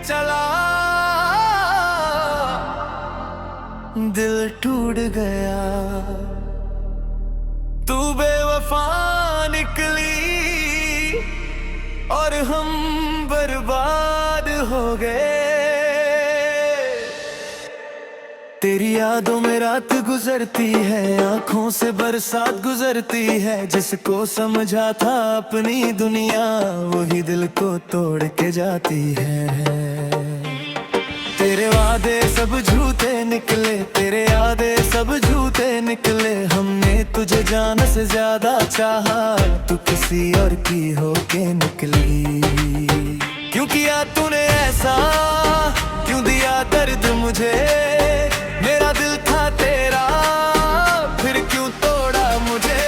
चला, दिल टूट गया। तू बेवफा निकली और हम बर्बाद हो गए। तेरी यादों में रात गुजरती है, आंखों से बरसात गुजरती है। जिसको समझा था अपनी दुनिया, वही दिल को तोड़ के जाती है। तेरे वादे सब झूठे निकले, तेरे वादे सब झूठे निकले। हमने तुझे जान से ज्यादा चाहा, तू किसी और की होके निकली। क्यों किया तूने ऐसा, क्यों दिया दर्द मुझे? मेरा दिल था तेरा, फिर क्यों तोड़ा मुझे?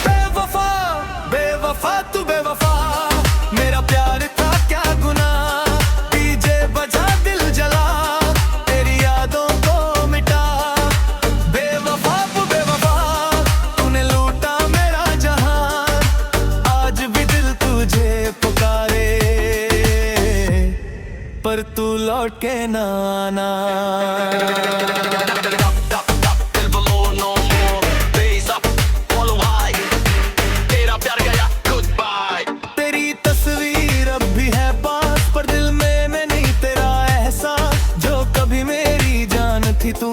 बेवफा बेवफा तू बेवफा, मेरा प्यार था क्या गुनाह? डीजे बजा दिल जला, तेरी यादों को मिटा। बेवफा तू बेवफा, तूने लूटा मेरा जहां। आज भी दिल तुझे पुकारे, पर तू लौट के ना आना। तेरी तस्वीर अब भी है पास, पर दिल में नहीं तेरा एहसास। जो कभी मेरी जान थी तू,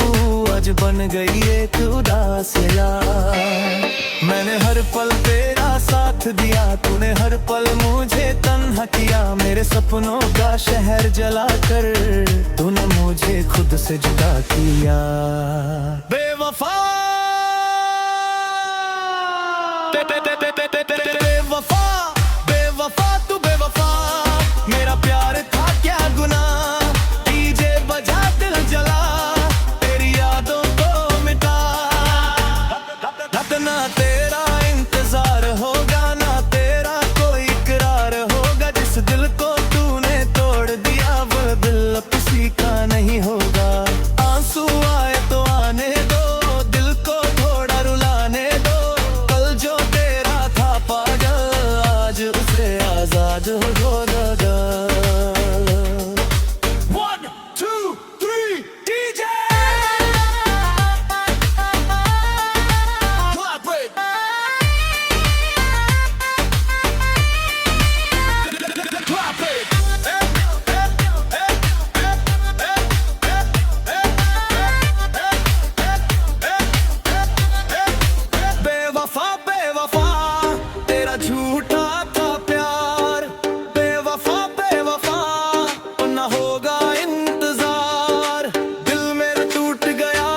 आज बन गई एक उदास यार। मैंने हर पल तेरा साथ दिया, तूने हर पल मुझे तन्हा किया। मेरे सपनों का शहर जलाकर तूने मुझे खुद से जुदा किया। बेवफा बेवफा बेवफा तू बेवफा, मेरा प्यार था क्या गुनाह? डीजे बजा दिल जला, तेरी यादों को मिटा। ना तेरा इंतजार होगा, ना तेरा कोई इकरार होगा। जिस दिल को तूने तोड़ दिया, वो दिल किसी का नहीं होगा। आंसू आए तो आने दो, दिल को थोड़ा रुलाने दो। कल जो तेरा था पागल, आज उसे आजाद हो लगा। 1 2 3 डीजे झूठा था प्यार। बेवफा बेवफा ना होगा इंतजार। दिल मेरा टूट गया,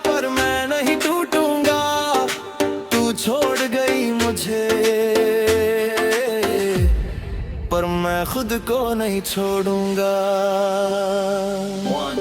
पर मैं नहीं टूटूंगा। तू छोड़ गई मुझे, पर मैं खुद को नहीं छोड़ूंगा। 1